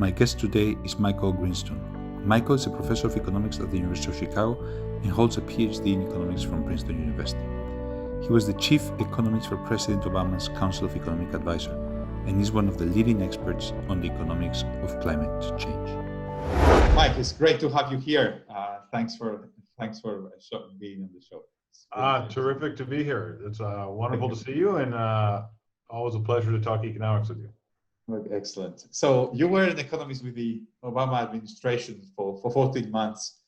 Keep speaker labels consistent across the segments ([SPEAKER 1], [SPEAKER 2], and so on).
[SPEAKER 1] My guest today is Michael Greenstone. Michael is a professor of economics at the University of Chicago and holds a Ph.D. in economics from Princeton University. He was the Chief Economist for President Obama's Council of Economic Advisors and is one of the leading experts on the economics of climate change.
[SPEAKER 2] Mike, it's great to have you here. Thanks for being on the show.
[SPEAKER 3] Terrific to be here. It's wonderful to see you, and always a pleasure to talk economics with you.
[SPEAKER 2] Excellent. So you were an economist with the Obama administration for 14 months.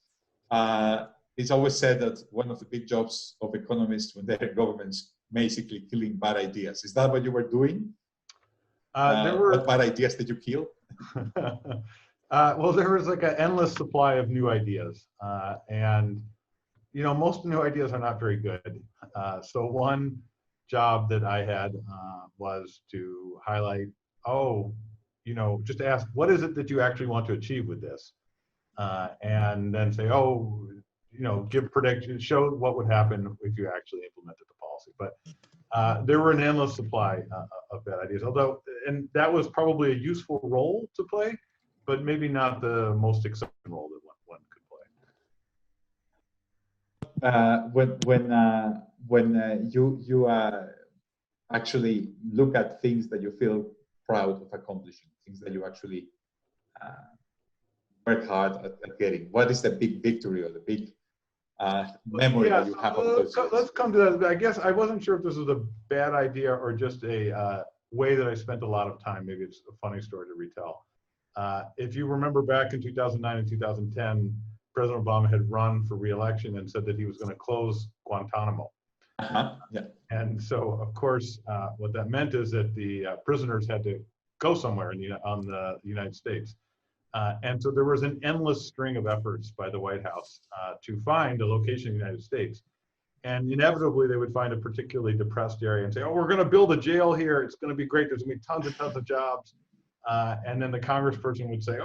[SPEAKER 2] It's always said that one of the big jobs of economists when they're in governments basically killing bad ideas. Is that what you were doing? What bad ideas did you kill?
[SPEAKER 3] Well, there was like an endless supply of new ideas, and most new ideas are not very good. So one job that I had was to highlight, just ask, what is it that you actually want to achieve with this? And then say, give predictions, show what would happen if you actually implemented the policy. But there were an endless supply of bad ideas, and that was probably a useful role to play, but maybe not the most exciting role that one could play.
[SPEAKER 2] When you actually look at things that you feel proud of accomplishing, things that you actually work hard at getting, what is the big victory or the big memory that you have of those years?
[SPEAKER 3] Let's come to that. I guess I wasn't sure if this was a bad idea or just a way that I spent a lot of time. Maybe it's a funny story to retell. If you remember back in 2009 and 2010, President Obama had run for re-election and said that he was going to close Guantanamo.
[SPEAKER 2] Yeah.
[SPEAKER 3] And so, of course, what that meant is that the prisoners had to go somewhere on the United States. And so there was an endless string of efforts by the White House to find a location in the United States. And inevitably, they would find a particularly depressed area and say, we're going to build a jail here. It's going to be great. There's going to be tons of jobs. And then the congressperson would say,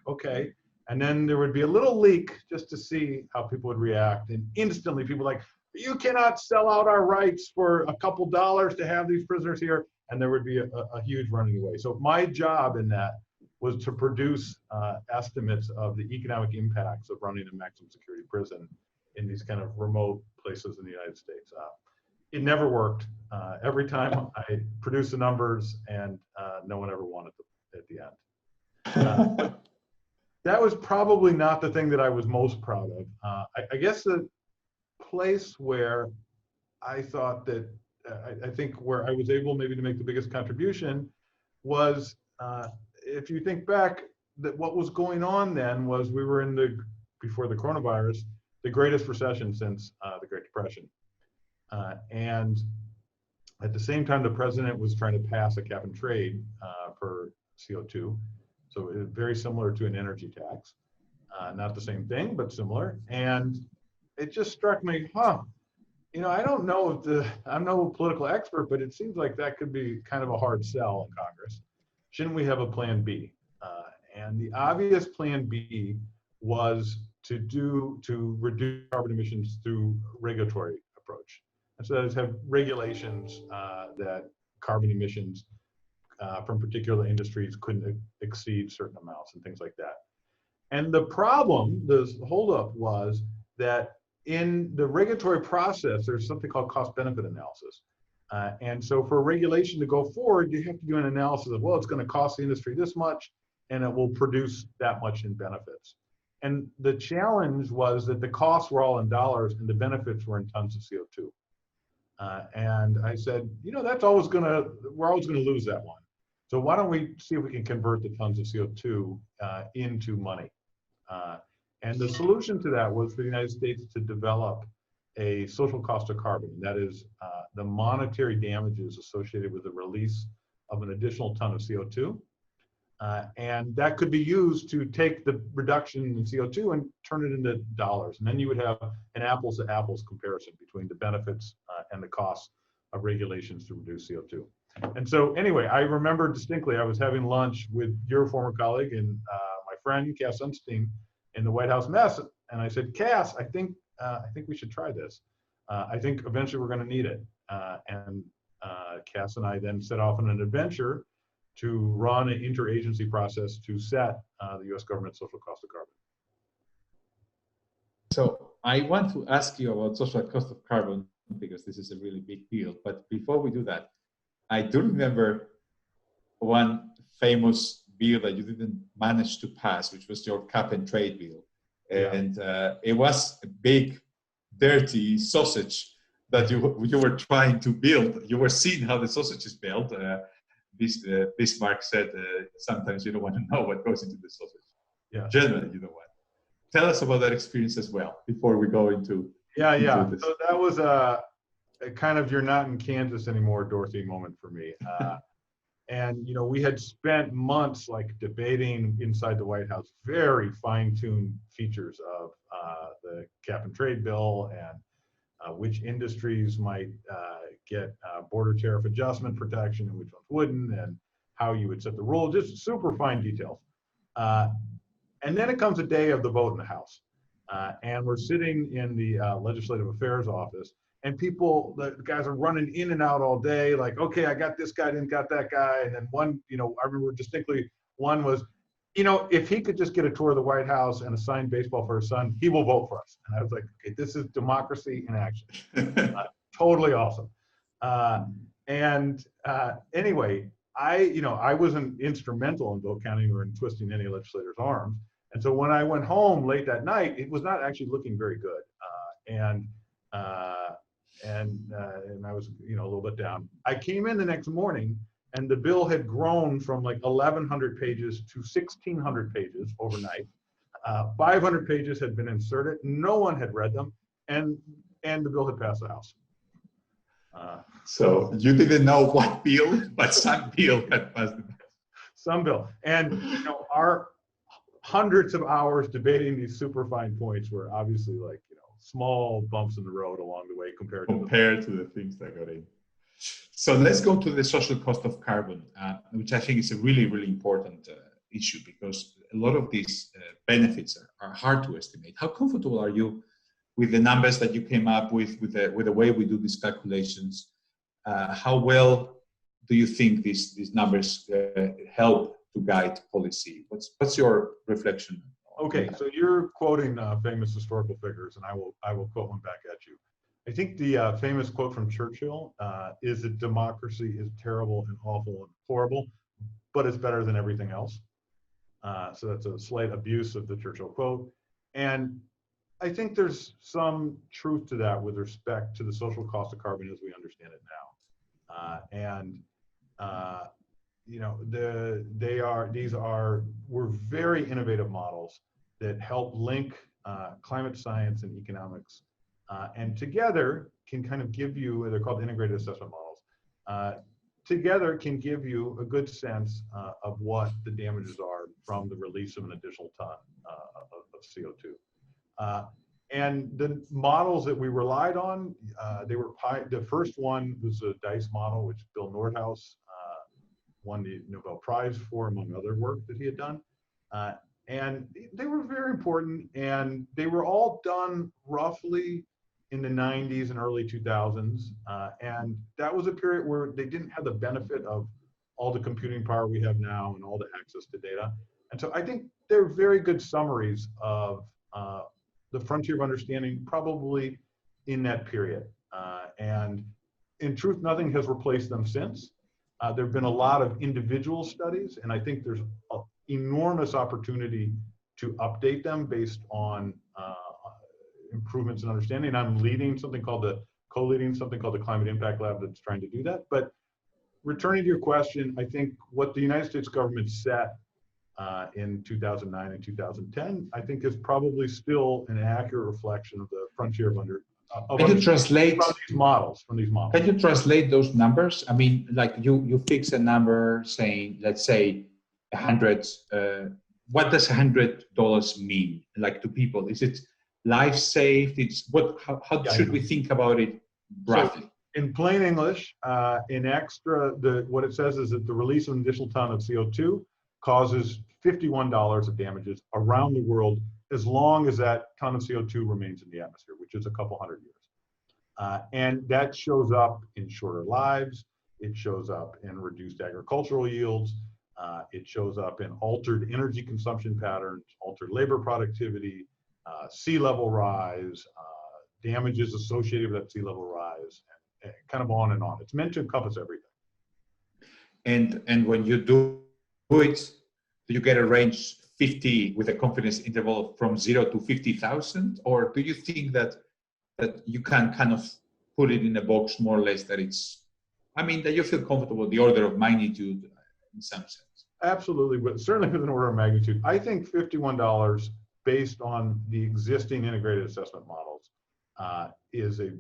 [SPEAKER 3] okay. And then there would be a little leak just to see how people would react. And instantly, people were like, you cannot sell out our rights for a couple dollars to have these prisoners here. And there would be a huge running away. So my job in that was to produce estimates of the economic impacts of running a maximum security prison in these kind of remote places in the United States. It never worked. Every time I produced the numbers, and no one ever won it at the end. That was probably not the thing that I was most proud of. I guess the place where I thought that I think where I was able maybe to make the biggest contribution was, if you think back, that what was going on then was we were before the coronavirus, the greatest recession since the Great Depression. And at the same time, the president was trying to pass a cap and trade for CO2. So it was very similar to an energy tax. Not the same thing, but similar. And it just struck me, I don't know I'm no political expert, but it seems like that could be kind of a hard sell in Congress. Shouldn't we have a plan B? And the obvious plan B was to reduce carbon emissions through regulatory approach. And so that is have regulations that carbon emissions from particular industries couldn't exceed certain amounts and things like that. And the problem, the holdup was that in the regulatory process, there's something called cost-benefit analysis. And so for regulation to go forward, you have to do an analysis of, it's going to cost the industry this much, and it will produce that much in benefits. And the challenge was that the costs were all in dollars and the benefits were in tons of CO2. And I said, we're always going to lose that one. So why don't we see if we can convert the tons of CO2 into money? And the solution to that was for the United States to develop a social cost of carbon. That is the monetary damages associated with the release of an additional ton of CO2. And that could be used to take the reduction in CO2 and turn it into dollars. And then you would have an apples to apples comparison between the benefits and the costs of regulations to reduce CO2. And so anyway, I remember distinctly, I was having lunch with your former colleague and my friend, Cass Sunstein, in the White House mess. And I said, Cass, I think we should try this. I think eventually we're going to need it. And Cass and I then set off on an adventure to run an interagency process to set the US government's social cost of carbon.
[SPEAKER 2] So I want to ask you about social cost of carbon because this is a really big deal. But before we do that, I do remember one famous bill that you didn't manage to pass, which was your cap and trade bill. And it was a big, dirty sausage that you were trying to build. You were seeing how the sausage is built. Bismarck said, sometimes you don't want to know what goes into the sausage.
[SPEAKER 3] Yeah.
[SPEAKER 2] Generally, you don't want. Tell us about that experience as well before we go into this.
[SPEAKER 3] So that was a kind of "you're not in Kansas anymore" Dorothy moment for me. And we had spent months like debating inside the White House very fine-tuned features of the cap and trade bill and which industries might get border tariff adjustment protection and which ones wouldn't, and how you would set the rule, just super fine details. And then it comes a day of the vote in the House. And we're sitting in the Legislative Affairs office, and the guys are running in and out all day, like, okay, I got this guy, didn't got that guy. And then one, I remember distinctly, one was, if he could just get a tour of the White House and a signed baseball for his son, he will vote for us. And I was like, okay, this is democracy in action. Totally awesome. Anyway, I wasn't instrumental in vote counting or in twisting any legislators' arms. And so when I went home late that night, it was not actually looking very good. And I was, a little bit down. I came in the next morning, and the bill had grown from like 1,100 pages to 1,600 pages overnight. 500 pages had been inserted. No one had read them, and the bill had passed the House.
[SPEAKER 2] So you didn't know what bill, but some bill had passed the House.
[SPEAKER 3] Some bill, and our hundreds of hours debating these super fine points were obviously like small bumps in the road along the way compared
[SPEAKER 2] to the things that got in. So let's go to the social cost of carbon, which I think is a really, really important issue because a lot of these benefits are hard to estimate. How comfortable are you with the numbers that you came up with the way we do these calculations? How well do you think these numbers help to guide policy? What's your reflection?
[SPEAKER 3] Okay, so you're quoting famous historical figures, and I will quote one back at you. I think the famous quote from Churchill is that democracy is terrible and awful and horrible, but it's better than everything else. So that's a slight abuse of the Churchill quote. And I think there's some truth to that with respect to the social cost of carbon as we understand it now. Were very innovative models that help link climate science and economics, and together can kind of give you, they're called integrated assessment models, together can give you a good sense of what the damages are from the release of an additional ton of CO2. And the models that we relied on, the first one was a DICE model, which Bill Nordhaus won the Nobel Prize for, among other work that he had done. And they were very important, and they were all done roughly in the 90s and early 2000s. And that was a period where they didn't have the benefit of all the computing power we have now and all the access to data. And so I think they're very good summaries of the frontier of understanding probably in that period. And in truth, nothing has replaced them since. There have been a lot of individual studies, and I think there's an enormous opportunity to update them based on improvements in understanding. I'm co-leading something called the Climate Impact Lab that's trying to do that. But returning to your question, I think what the United States government set in 2009 and 2010, I think is probably still an accurate reflection of the frontier of
[SPEAKER 2] Can you translate
[SPEAKER 3] from these models?
[SPEAKER 2] Can you translate those numbers? I mean, like you fix a number saying, let's say, 100. What does $100 mean? Like to people, is it life saved? It's what? How should we think about it roughly?
[SPEAKER 3] So in plain English, what it says is that the release of an additional ton of CO2 causes $51 of damages around the world, as long as that ton of CO2 remains in the atmosphere, which is a couple hundred years. And that shows up in shorter lives. It shows up in reduced agricultural yields. It shows up in altered energy consumption patterns, altered labor productivity, sea level rise, damages associated with that sea level rise, and kind of on and on. It's meant to encompass everything.
[SPEAKER 2] And when you do it, do you get a range 50 with a confidence interval from 0 to 50,000, or do you think that you can kind of put it in a box more or less that it's, I mean, that you feel comfortable the order of magnitude in some sense?
[SPEAKER 3] Absolutely, but certainly with an order of magnitude. I think $51 based on the existing integrated assessment models is a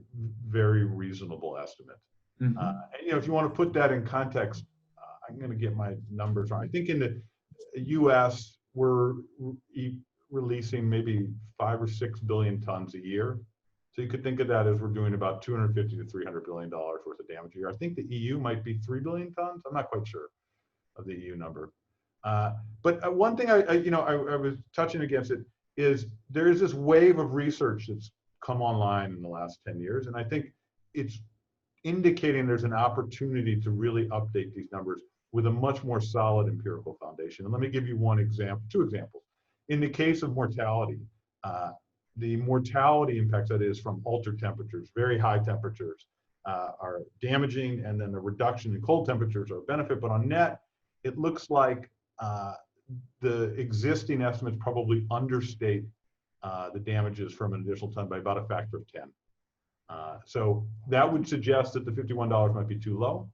[SPEAKER 3] very reasonable estimate.
[SPEAKER 2] Mm-hmm.
[SPEAKER 3] And, you know, if you want to put that in context, I'm going to get my numbers wrong. I think in the U.S. we're releasing maybe 5 or 6 billion tons a year. So you could think of that as we're doing about $250 to $300 billion worth of damage a year. I think the EU might be 3 billion tons. I'm not quite sure of the EU number. But one thing I was touching against it is there is this wave of research that's come online in the last 10 years. And I think it's indicating there's an opportunity to really update these numbers with a much more solid empirical foundation. And let me give you two examples. In the case of mortality, the mortality impacts, that is from altered temperatures, very high temperatures are damaging, and then the reduction in cold temperatures are a benefit. But on net, it looks like the existing estimates probably understate the damages from an additional ton by about a factor of 10. So that would suggest that the $51 might be too low.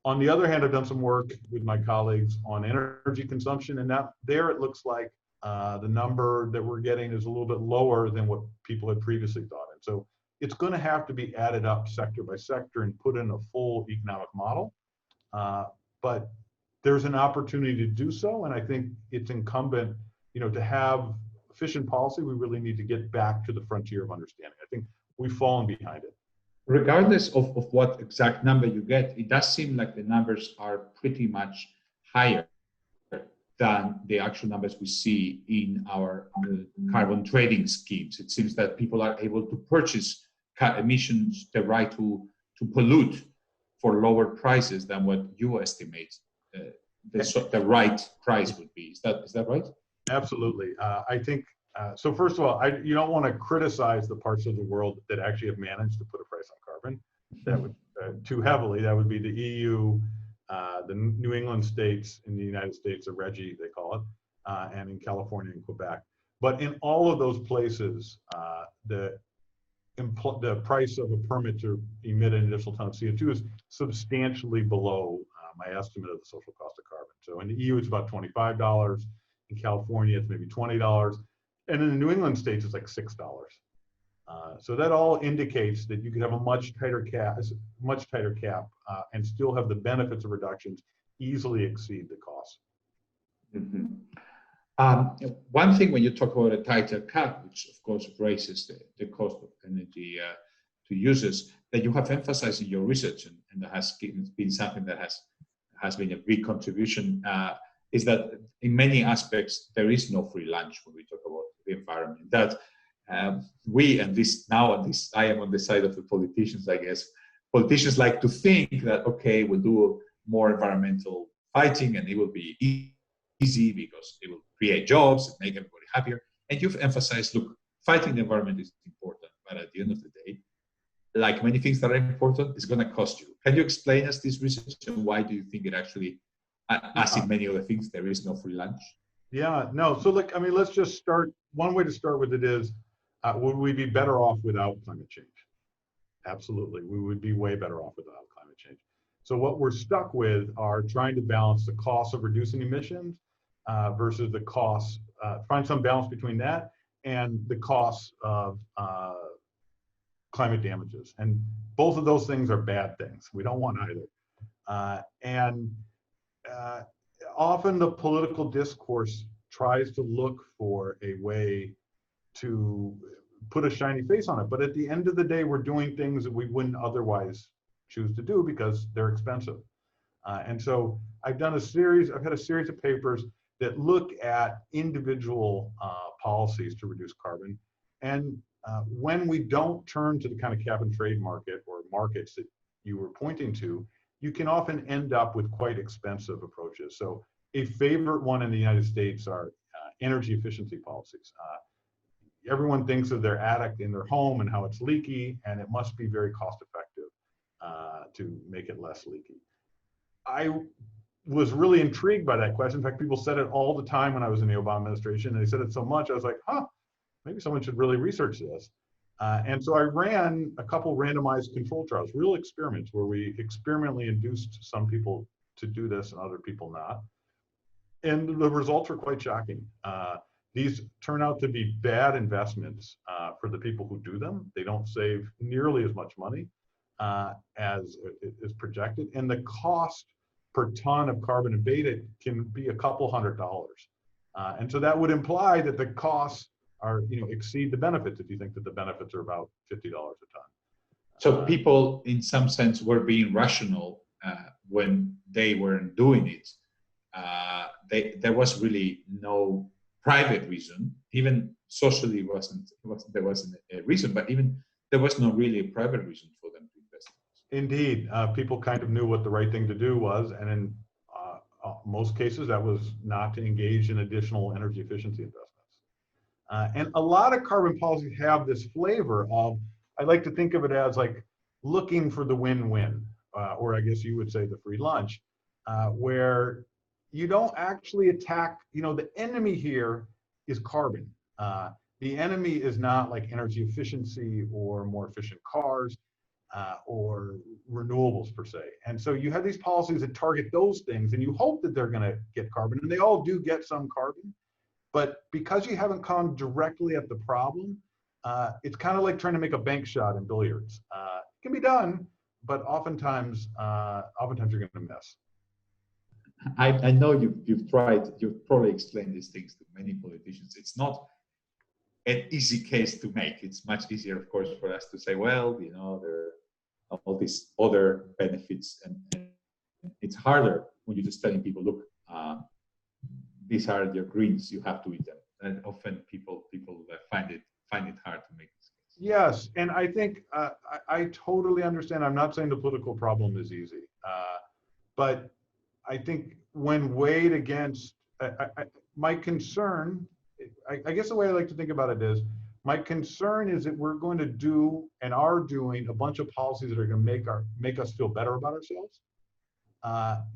[SPEAKER 3] On the other hand, I've done some work with my colleagues on energy consumption, and there it looks like the number that we're getting is a little bit lower than what people had previously thought. And so it's going to have to be added up sector by sector and put in a full economic model. But there's an opportunity to do so, and I think it's incumbent, to have efficient policy. We really need to get back to the frontier of understanding. I think we've fallen behind it.
[SPEAKER 2] Regardless of what exact number you get, it does seem like the numbers are pretty much higher than the actual numbers we see in our carbon trading schemes. It seems that people are able to purchase emissions, the right to pollute for lower prices than what you estimate the right price would be. Is that right?
[SPEAKER 3] Absolutely. I think, so first of all, you don't want to criticize the parts of the world that actually have managed to put a price on carbon. That would too heavily. That would be the EU, the New England states in the United States, a RGGI they call it, and in California and Quebec. But in all of those places, the price of a permit to emit an additional ton of CO2 is substantially below my estimate of the social cost of carbon. So in the EU, it's about $25. In California, it's maybe $20. And in the New England states, it's like $6. So that all indicates that you could have a much tighter cap, and still have the benefits of reductions easily exceed the cost.
[SPEAKER 2] Mm-hmm. One thing when you talk about a tighter cap, which of course raises the cost of energy to users, that you have emphasized in your research, and that has been something that has been a big contribution, is that in many aspects there is no free lunch when we talk about the environment. That I am on the side of the politicians, I guess. Politicians like to think that, okay, we'll do more environmental fighting and it will be easy because it will create jobs and make everybody happier. And you've emphasized, look, fighting the environment is important, but at the end of the day, like many things that are important, it's going to cost you. Can you explain us this research, and why do you think it actually, as in many other things, there is no free lunch?
[SPEAKER 3] Yeah, no. So let's just start. One way to start with it is, would we be better off without climate change? Absolutely, we would be way better off without climate change. So what we're stuck with are trying to balance the cost of reducing emissions versus the cost, find some balance between that and the cost of climate damages. And both of those things are bad things. We don't want either. Often the political discourse tries to look for a way to put a shiny face on it. But at the end of the day, we're doing things that we wouldn't otherwise choose to do because they're expensive. And so I've had a series of papers that look at individual policies to reduce carbon. And when we don't turn to the kind of cap and trade market or markets that you were pointing to, you can often end up with quite expensive approaches. So a favorite one in the United States are energy efficiency policies. Everyone thinks of their attic in their home and how it's leaky, and it must be very cost effective to make it less leaky. I was really intrigued by that question. In fact, people said it all the time when I was in the Obama administration, and they said it so much, I was like, huh, maybe someone should really research this. And so I ran a couple randomized control trials, real experiments, where we experimentally induced some people to do this and other people not. And the results were quite shocking. These turn out to be bad investments for the people who do them. They don't save nearly as much money as is projected. And the cost per ton of carbon abated can be a couple $100s. And so that would imply that the costs are, exceed the benefits if you think that the benefits are about $50 a ton.
[SPEAKER 2] So people, in some sense, were being rational when they weren't doing it. There was really no private reason, even socially there wasn't a reason, but even there was no really a private reason for them to invest.
[SPEAKER 3] Indeed, people kind of knew what the right thing to do was, and in most cases that was not to engage in additional energy efficiency investments. And a lot of carbon policies have this flavor of, I like to think of it as like looking for the win-win, or I guess you would say the free lunch, where you don't actually attack, the enemy here is carbon. The enemy is not like energy efficiency or more efficient cars or renewables per se. And so you have these policies that target those things and you hope that they're gonna get carbon, and they all do get some carbon, but because you haven't come directly at the problem, it's kind of like trying to make a bank shot in billiards. It can be done, but oftentimes you're gonna miss.
[SPEAKER 2] I know you've probably explained these things to many politicians. It's not an easy case to make. It's much easier, of course, for us to say, well, there are all these other benefits, and it's harder when you're just telling people, look, these are your greens, you have to eat them. And often people find it hard to make this case.
[SPEAKER 3] Yes, and I think I totally understand. I'm not saying the political problem is easy, but I think when weighed against, my concern, I guess the way I like to think about it is, my concern is that we're going to do and are doing a bunch of policies that are going to make us feel better about ourselves.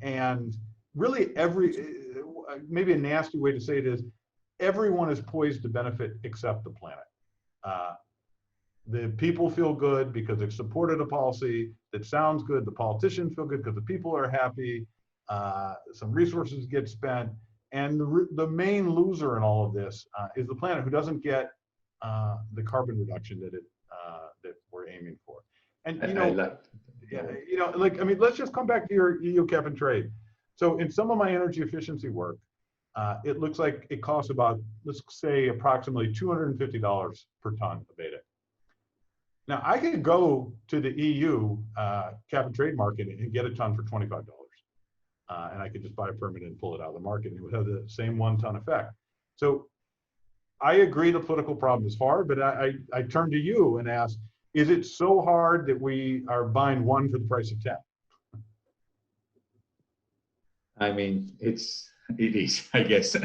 [SPEAKER 3] And really maybe a nasty way to say it is, everyone is poised to benefit except the planet. The people feel good because they've supported a policy that sounds good. The politicians feel good because the people are happy. Some resources get spent, and the main loser in all of this is the planet, who doesn't get the carbon reduction that we're aiming for. And let's just come back to your EU cap and trade. So in some of my energy efficiency work, it looks like it costs about, let's say, approximately $250 per ton abated. Now I could go to the EU cap and trade market and get a ton for $25. And I could just buy a permit and pull it out of the market, and it would have the same 1 ton effect. So I agree the political problem is hard, but I turn to you and ask, is it so hard that we are buying 1 for the price of 10?
[SPEAKER 2] I mean, it is, I guess.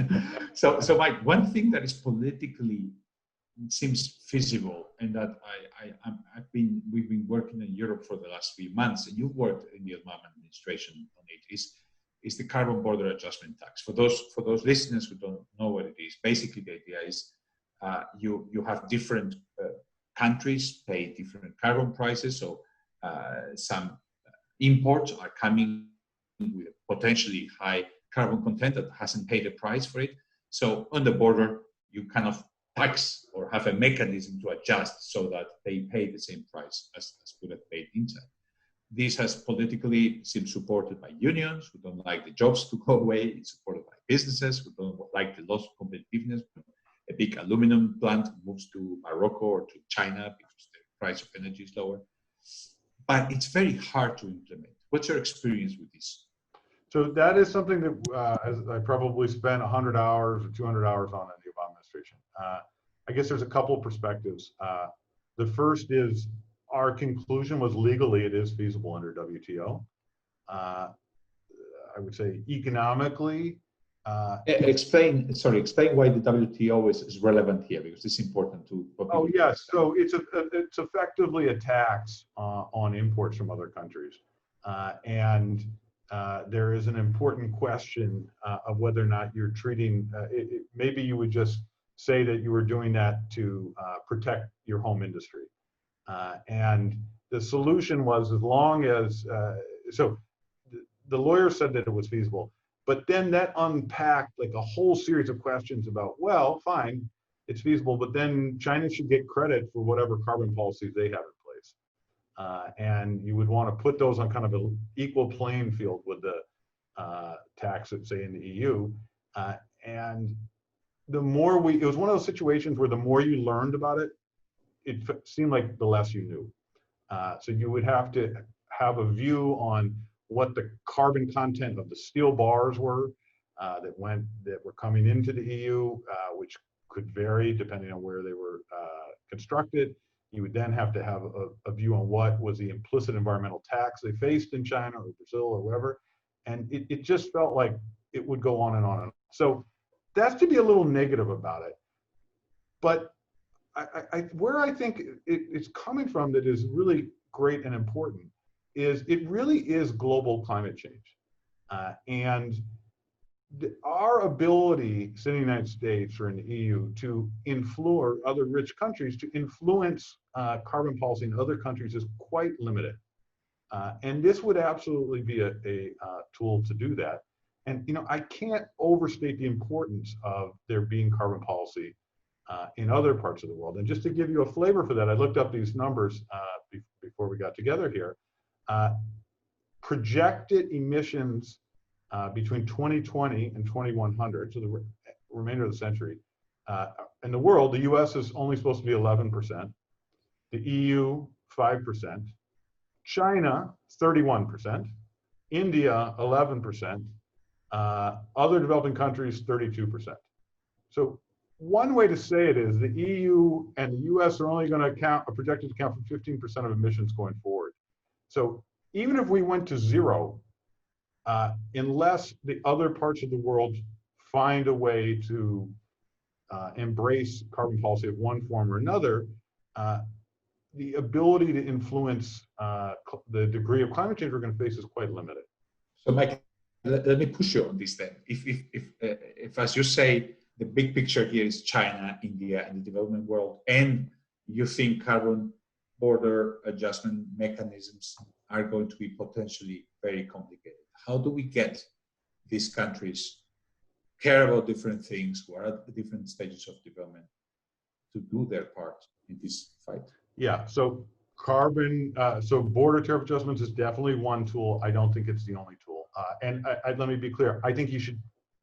[SPEAKER 2] So Mike, one thing that is politically seems feasible, and that we've been working in Europe for the last few months, and you've worked in the Obama administration on it, is the carbon border adjustment tax. For those listeners who don't know what it is, basically the idea is you have different countries pay different carbon prices. So some imports are coming with a potentially high carbon content that hasn't paid a price for it. So on the border, you kind of tax or have a mechanism to adjust so that they pay the same price as would have paid inside. This has politically seems supported by unions who don't like the jobs to go away. It's supported by businesses who don't like the loss of competitiveness. A big aluminum plant moves to Morocco or to China because the price of energy is lower. But it's very hard to implement. What's your experience with this?
[SPEAKER 3] So that is something that as I probably spent 100 hours or 200 hours on in the Obama administration. I guess there's a couple of perspectives. The first is, our conclusion was legally it is feasible under WTO. I would say economically,
[SPEAKER 2] Explain why the WTO is relevant here, because it's important to.
[SPEAKER 3] Oh yes, so it's effectively a tax on imports from other countries, and there is an important question of whether or not you're treating. Maybe you would just say that you were doing that to protect your home industry, and the solution was, as long as the lawyer said that it was feasible. But then that unpacked like a whole series of questions about, well, fine, it's feasible, but then China should get credit for whatever carbon policies they have in place. And you would want to put those on kind of an equal playing field with the tax, say, in the EU. And the more it was one of those situations where the more you learned about it, it seemed like the less you knew. So you would have to have a view on what the carbon content of the steel bars were that were coming into the EU, which could vary depending on where they were constructed. You would then have to have a view on what was the implicit environmental tax they faced in China or Brazil or wherever. And it just felt like it would go on and on and on. So that's to be a little negative about it. But where I think it's coming from that is really great and important is it really is global climate change. And our ability, say in the United States or in the EU, to influence other rich countries, to influence carbon policy in other countries is quite limited. And this would absolutely be a tool to do that. And I can't overstate the importance of there being carbon policy in other parts of the world. And just to give you a flavor for that, I looked up these numbers before we got together here. Projected emissions between 2020 and 2100, so the remainder of the century, in the world, the US is only supposed to be 11%, the EU 5%, China 31%, India 11%, other developing countries 32%. So one way to say it is the EU and the US are only going to are projected to account for 15% of emissions going forward. So even if we went to zero, unless the other parts of the world find a way to embrace carbon policy of one form or another, the ability to influence the degree of climate change we're going to face is quite limited.
[SPEAKER 2] So, Mike, let me push you on this then. If, as you say, the big picture here is China, India, and the development world, and you think carbon border adjustment mechanisms are going to be potentially very complicated. How do we get these countries care about different things, who are at different stages of development, to do their part in this fight?
[SPEAKER 3] Yeah, so border tariff adjustments is definitely one tool. I don't think it's the only tool. And let me be clear. I think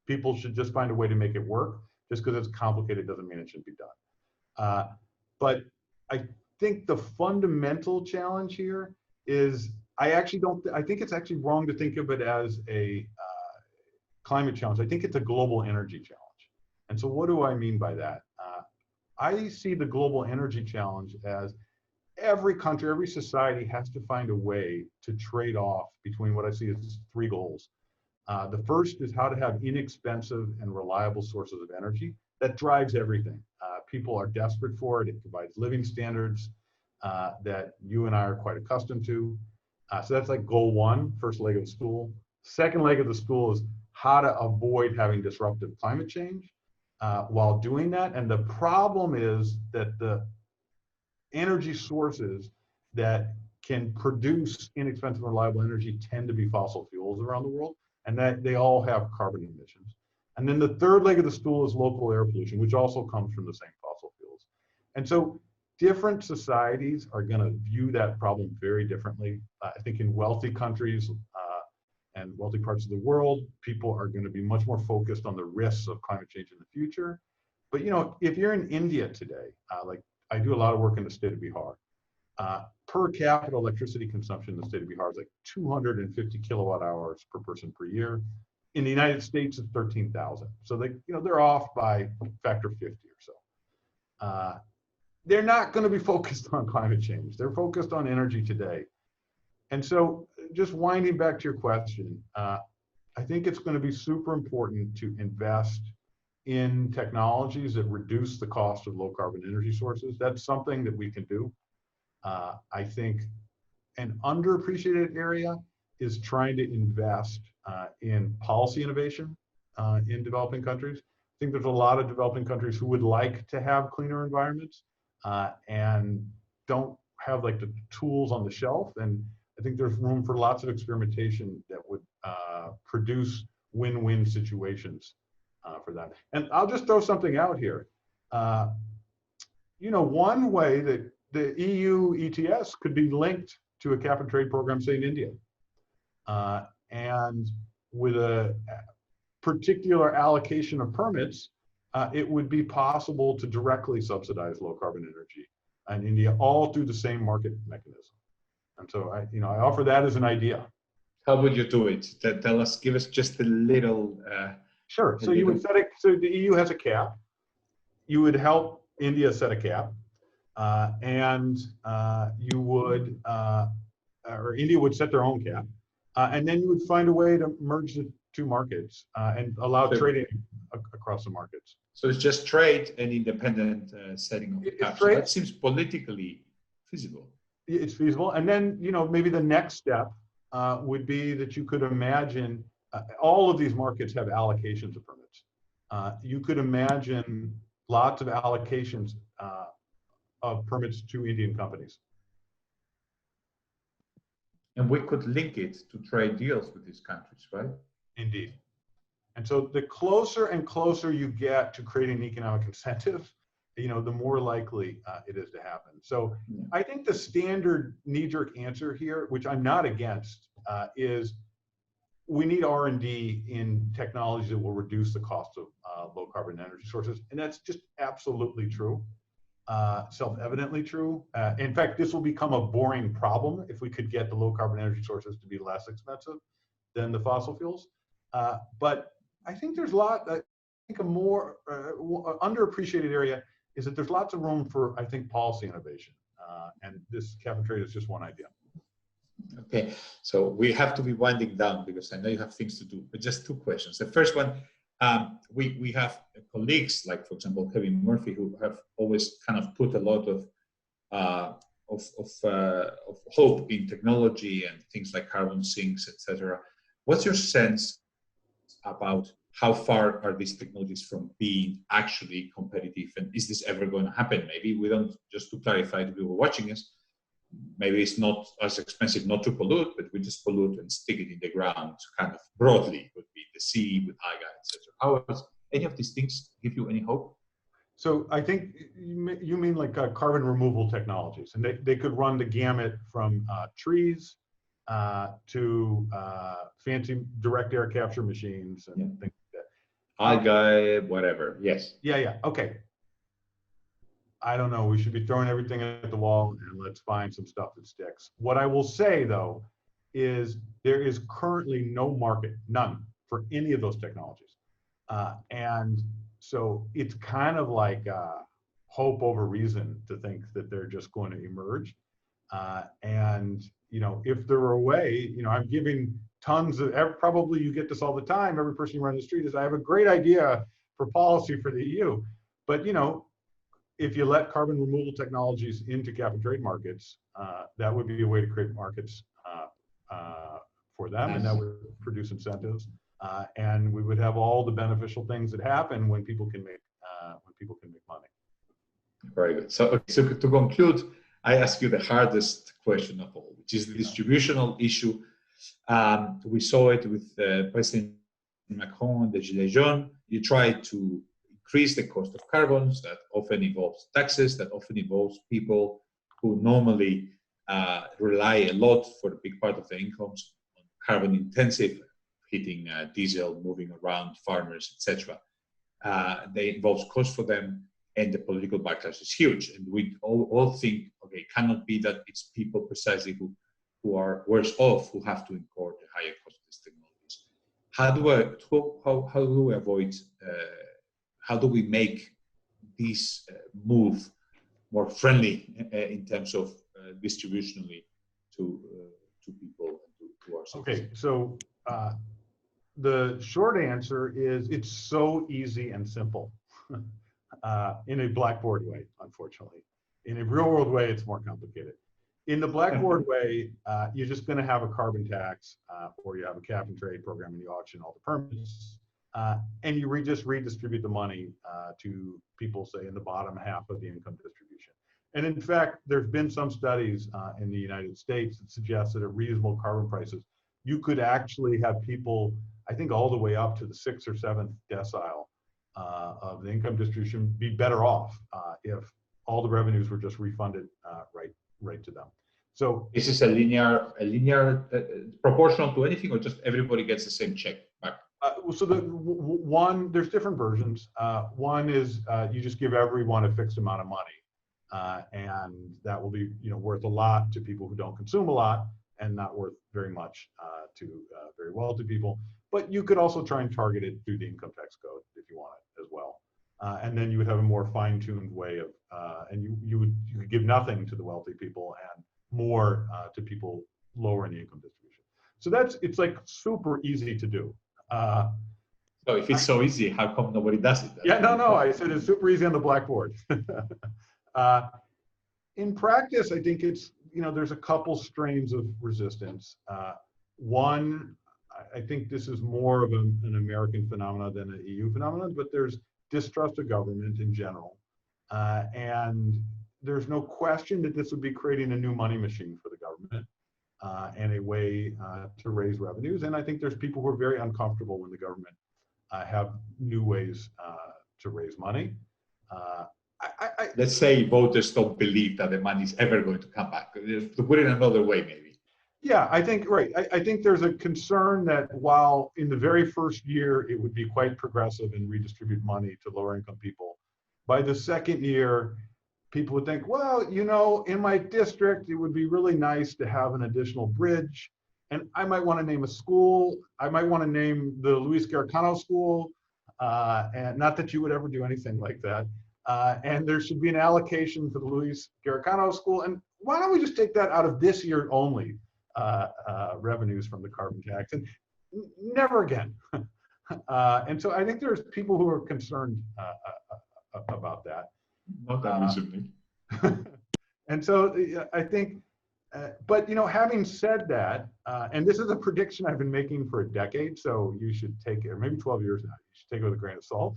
[SPEAKER 3] people should just find a way to make it work. Just because it's complicated doesn't mean it shouldn't be done. But I think the fundamental challenge here is I think it's actually wrong to think of it as a climate challenge. I think it's a global energy challenge. And so what do I mean by that? I see the global energy challenge as every country, every society has to find a way to trade off between what I see as three goals. The first is how to have inexpensive and reliable sources of energy. That drives everything. People are desperate for it. It provides living standards that you and I are quite accustomed to. So that's like goal one, first leg of the stool. Second leg of the stool is how to avoid having disruptive climate change while doing that. And the problem is that the energy sources that can produce inexpensive and reliable energy tend to be fossil fuels around the world, and that they all have carbon emissions. And then the third leg of the stool is local air pollution, which also comes from the same fossil fuels. And so different societies are going to view that problem very differently. I think in wealthy countries and wealthy parts of the world, people are going to be much more focused on the risks of climate change in the future. But if you're in India today, like I do a lot of work in the state of Bihar, per capita electricity consumption in the state of Bihar is like 250 kilowatt hours per person per year. In the United States, it's 13,000. So they're off by factor 50 or so. They're not going to be focused on climate change. They're focused on energy today. And so just winding back to your question, I I think it's going to be super important to invest in technologies that reduce the cost of low carbon energy sources. That's something that we can do. I think an underappreciated area is trying to invest in policy innovation in developing countries. I think there's a lot of developing countries who would like to have cleaner environments and don't have like the tools on the shelf. And I think there's room for lots of experimentation that would produce win-win situations for that. And I'll just throw something out here. You know, one way that the EU ETS could be linked to a cap and trade program, say in India. And with a particular allocation of permits, it would be possible to directly subsidize low carbon energy in India, all through the same market mechanism. And so I offer that as an idea.
[SPEAKER 2] How would you do it? Tell us, give us just a little.
[SPEAKER 3] Sure. So you would set it. So the EU has a cap. You would help India set a cap, and you would, or India would set their own cap, and then you would find a way to merge the two markets and allow trading across the markets.
[SPEAKER 2] So it's just trade and independent setting of the cap. So that seems politically feasible.
[SPEAKER 3] It's feasible, and then maybe the next step would be that you could imagine all of these markets have allocations of permits. You could imagine lots of allocations of permits to Indian companies.
[SPEAKER 2] And we could link it to trade deals with these countries, right?
[SPEAKER 3] Indeed. And so the closer and closer you get to creating economic incentive, the more likely it is to happen. So I think the standard knee-jerk answer here, which I'm not against, is we need R&D in technologies that will reduce the cost of low carbon energy sources. And that's just absolutely true, self-evidently true. In fact, this will become a boring problem if we could get the low carbon energy sources to be less expensive than the fossil fuels. But I think there's a more underappreciated area is that there's lots of room for, I think, policy innovation. And this cap and trade is just one idea.
[SPEAKER 2] Okay, so we have to be winding down because I know you have things to do, but just two questions. The first one, we have colleagues like, for example, Kevin Murphy, who have always kind of put a lot of hope in technology and things like carbon sinks, etc. What's your sense about how far are these technologies from being actually competitive, and is this ever going to happen? Maybe we don't, just to clarify to people watching us, maybe it's not as expensive not to pollute, but we just pollute and stick it in the ground kind of broadly, would be the sea with algae, etc. How does any of these things give you any hope?
[SPEAKER 3] So I think you mean like carbon removal technologies, and they could run the gamut from trees to fancy direct air capture machines and things like that.
[SPEAKER 2] Algae, whatever, yes.
[SPEAKER 3] Yeah, okay. I don't know, we should be throwing everything at the wall and let's find some stuff that sticks. What I will say though, is there is currently no market, none, for any of those technologies. And so it's kind of like hope over reason to think that they're just going to emerge. And if there were a way, I'm giving tons of, probably you get this all the time, every person you run the street is, I have a great idea for policy for the EU. But if you let carbon removal technologies into cap and trade markets, that would be a way to create markets for them, and that would produce incentives, and we would have all the beneficial things that happen when people can make money. Very good.
[SPEAKER 2] So to conclude, I ask you the hardest question of all, which is the distributional issue. We saw it with President Macron and the Gilets jaunes. You try to increase the cost of carbons. That often involves taxes, that often involves people who normally rely a lot for a big part of their incomes on carbon intensive, heating, diesel, moving around, farmers, etc. They involve cost for them, and the political backlash is huge. And we all think, okay, it cannot be that it's people precisely who are worse off who have to incur the higher cost of these technologies. How do we avoid? How do we make this move more friendly in terms of distributionally to people and to ourselves?
[SPEAKER 3] Okay, so the short answer is it's so easy and simple in a blackboard way, unfortunately. In a real world way, it's more complicated. In the blackboard way, you're just going to have a carbon tax, or you have a cap and trade program and you auction all the permits, and you just redistribute the money to people, say, in the bottom half of the income distribution. And in fact, there's been some studies in the United States that suggest that at reasonable carbon prices, you could actually have people, I think all the way up to the 6th or 7th decile of the income distribution, be better off if all the revenues were just refunded right to them. So
[SPEAKER 2] is this a linear proportional to anything, or just everybody gets the same check back?
[SPEAKER 3] So there's different versions. One is you just give everyone a fixed amount of money, and that will be worth a lot to people who don't consume a lot, and not worth very much to very wealthy people. But you could also try and target it through the income tax code if you want it as well. And then you would have a more fine-tuned way of, and you could give nothing to the wealthy people and more to people lower in the income distribution. So it's like super easy to do.
[SPEAKER 2] So if it's so easy, how come nobody does it?
[SPEAKER 3] Yeah, no, I said it's super easy on the blackboard. In practice, I think it's, there's a couple strains of resistance. One, I think this is more of an American phenomenon than an EU phenomenon, but there's distrust of government in general. And there's no question that this would be creating a new money machine for the government and a way to raise revenues. And I think there's people who are very uncomfortable when the government have new ways to raise money.
[SPEAKER 2] Let's say voters don't believe that the money is ever going to come back. To put it another way, maybe.
[SPEAKER 3] Yeah, I think, right. I think there's a concern that while in the very first year, it would be quite progressive and redistribute money to lower income people, by the second year, people would think, well, in my district, it would be really nice to have an additional bridge. And I might want to name a school. I might want to name the Luis Garicano School. And not that you would ever do anything like that. And there should be an allocation for the Luis Garicano School. And why don't we just take that out of this year only? Revenues from the carbon tax, and never again. And so I think there's people who are concerned about that.
[SPEAKER 2] Not unreasonably.
[SPEAKER 3] And so I think, but having said that, and this is a prediction I've been making for a decade, so you should take it, or maybe 12 years now, you should take it with a grain of salt.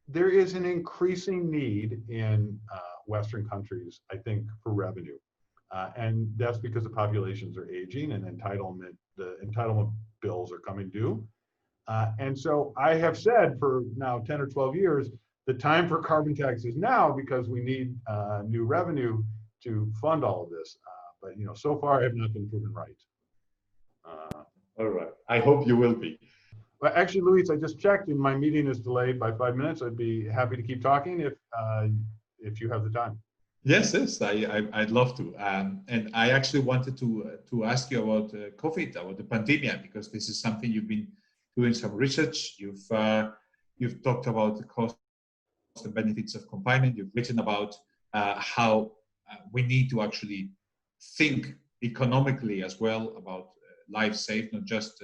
[SPEAKER 3] There is an increasing need in Western countries, I think, for revenue. And that's because the populations are aging and the entitlement bills are coming due. And so I have said for now 10 or 12 years, the time for carbon tax is now because we need new revenue to fund all of this. But so far I have not been proven right.
[SPEAKER 2] All right, I hope you will be.
[SPEAKER 3] Well, actually, Luis, I just checked and my meeting is delayed by 5 minutes. I'd be happy to keep talking if you have the time.
[SPEAKER 2] Yes, I'd love to. And I actually wanted to ask you about COVID, about the pandemic, because this is something you've been doing some research. You've talked about the cost and benefits of confinement. You've written about how we need to actually think economically as well about lives saved, not just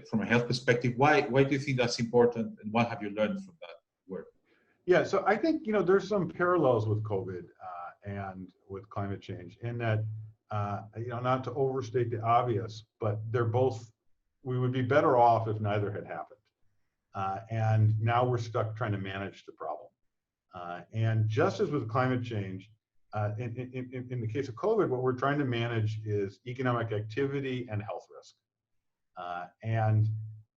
[SPEAKER 2] from a health perspective. Why do you think that's important, and what have you learned from that work?
[SPEAKER 3] Yeah, so I think there's some parallels with COVID and with climate change in that not to overstate the obvious, but we would be better off if neither had happened. And now we're stuck trying to manage the problem. And just as with climate change, in the case of COVID, what we're trying to manage is economic activity and health risk. And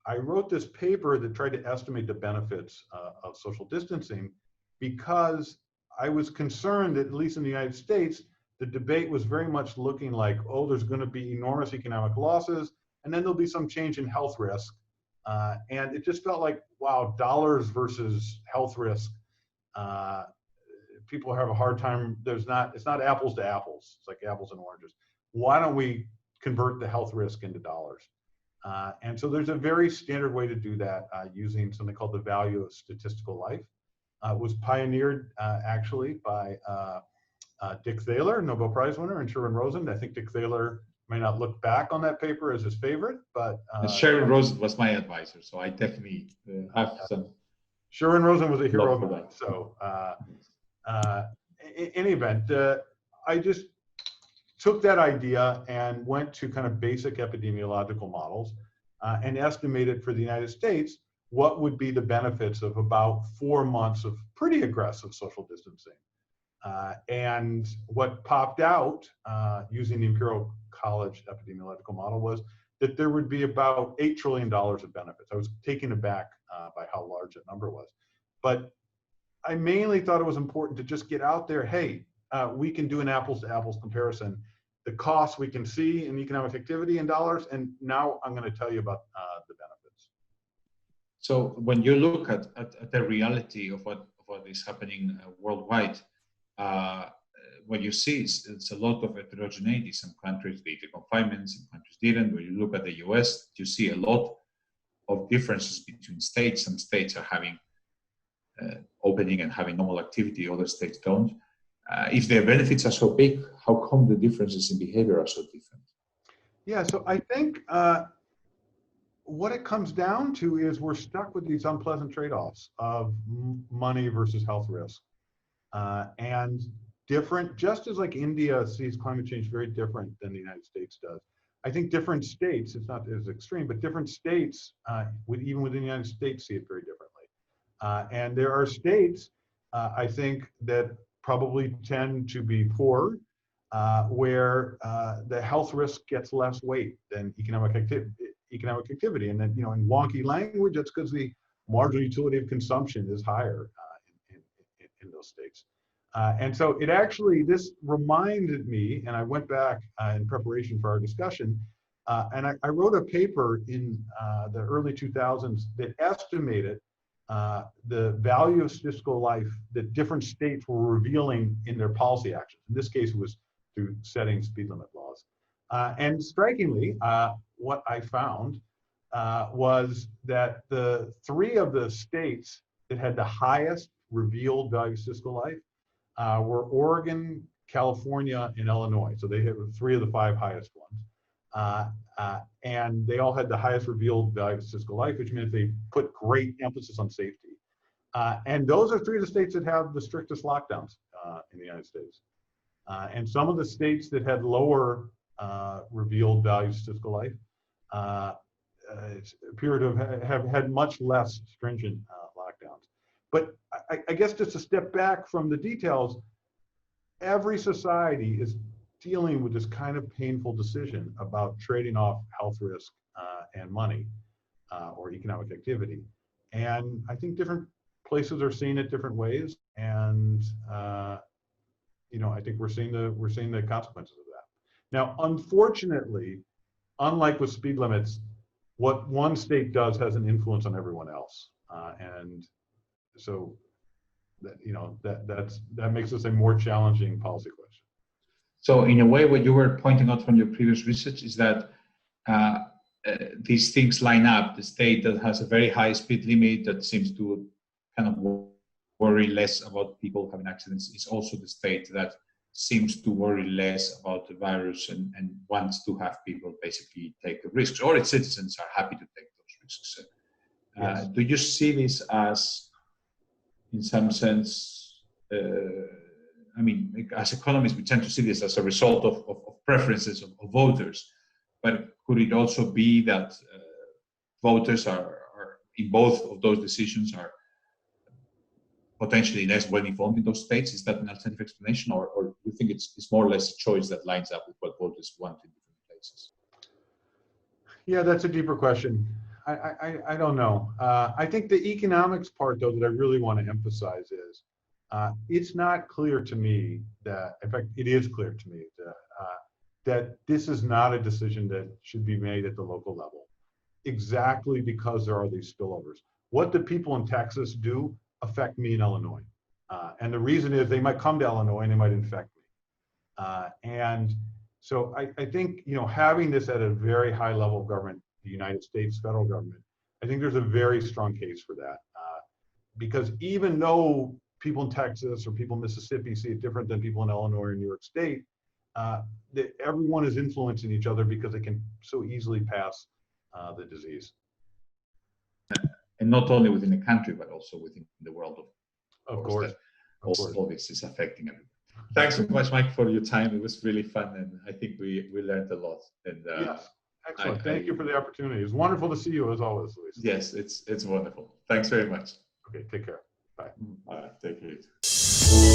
[SPEAKER 3] I wrote this paper that tried to estimate the benefits of social distancing because I was concerned that, at least in the United States, the debate was very much looking like, oh, there's going to be enormous economic losses, and then there'll be some change in health risk. And it just felt like, wow, dollars versus health risk. People have a hard time. It's not apples to apples. It's like apples and oranges. Why don't we convert the health risk into dollars? And so there's a very standard way to do that using something called the value of statistical life. It was pioneered actually by Dick Thaler, Nobel Prize winner, and Sherwin Rosen. I think Dick Thaler may not look back on that paper as his favorite, but
[SPEAKER 2] Sharon Rosen was my advisor, so I definitely have some.
[SPEAKER 3] Sharon Rosen was a hero of
[SPEAKER 2] Love for
[SPEAKER 3] mine.
[SPEAKER 2] that.
[SPEAKER 3] So, in any event, I just took that idea and went to kind of basic epidemiological models and estimated for the United States what would be the benefits of about 4 months of pretty aggressive social distancing. And what popped out using the Imperial College epidemiological model was that there would be about $8 trillion of benefits. I was taken aback by how large that number was. But I mainly thought it was important to just get out there, hey, we can do an apples to apples comparison. The costs we can see in economic activity in dollars, and now I'm going to tell you about the benefits.
[SPEAKER 2] So when you look at the reality of what is happening worldwide, what you see is it's a lot of heterogeneity. Some countries did the confinement, some countries didn't. When you look at the US, you see a lot of differences between states. Some states are having opening and having normal activity, other states don't. If their benefits are so big, how come the differences in behavior are so different?
[SPEAKER 3] Yeah, so I think what it comes down to is we're stuck with these unpleasant trade-offs of money versus health risk. And different, just as like India sees climate change very different than the United States does. I think different states, it's not as extreme, but different states, even within the United States, see it very differently. And there are states, I think, that probably tend to be poor, where the health risk gets less weight than economic activity. And then, you know, in wonky language, that's because the marginal utility of consumption is higher in those states. And so it actually, this reminded me, and I went back in preparation for our discussion, and I wrote a paper in the early 2000s that estimated the value of statistical life that different states were revealing in their policy actions. In this case, it was through setting speed limit laws. And strikingly, what I found was that the 3 of the states that had the highest revealed value of statistical life were Oregon, California, and Illinois. So they had 3 of the 5 highest ones. And they all had the highest revealed value of statistical life, which means they put great emphasis on safety. And those are 3 of the states that have the strictest lockdowns in the United States. And some of the states that had lower revealed value of statistical life appear to have had much less stringent lockdowns. But I guess just to step back from the details, every society is dealing with this kind of painful decision about trading off health risk and money or economic activity. And I think different places are seeing it different ways. And you know, I think we're seeing the consequences of that. Now, unfortunately, unlike with speed limits, what one state does has an influence on everyone else. And so that, you know, that makes this a more challenging policy question.
[SPEAKER 2] So in a way, what you were pointing out from your previous research is that these things line up. The state that has a very high speed limit that seems to kind of worry less about people having accidents is also the state that seems to worry less about the virus and wants to have people basically take the risks, or its citizens are happy to take those risks. Yes. Do you see this as, in some sense, I mean, as economists, we tend to see this as a result of preferences of voters, but could it also be that voters are in both of those decisions are potentially less well informed in those states? Is that an alternative explanation, or do you think it's more or less a choice that lines up with what voters want in different places?
[SPEAKER 3] Yeah, that's a deeper question. I don't know. I think the economics part, though, that I really want to emphasize is it's not clear to me that, in fact, it is clear to me that this is not a decision that should be made at the local level, exactly because there are these spillovers. What the people in Texas do affect me in Illinois. And the reason is they might come to Illinois and they might infect me. And so I think, you know, having this at a very high level of government, the United States federal government, I think there's a very strong case for that. Because even though people in Texas or people in Mississippi see it different than people in Illinois or New York State, everyone is influencing each other because they can so easily pass the disease.
[SPEAKER 2] And not only within the country, but also within the world,
[SPEAKER 3] Of course.
[SPEAKER 2] All this is affecting everyone. Thanks so much, Mike, for your time. It was really fun, and I think we learned a lot. And
[SPEAKER 3] yes, excellent. Thank you for the opportunity. It's wonderful to see you as always, Luis.
[SPEAKER 2] Yes, it's wonderful. Thanks very much.
[SPEAKER 3] Okay, take care. Bye.
[SPEAKER 2] All right, take it easy.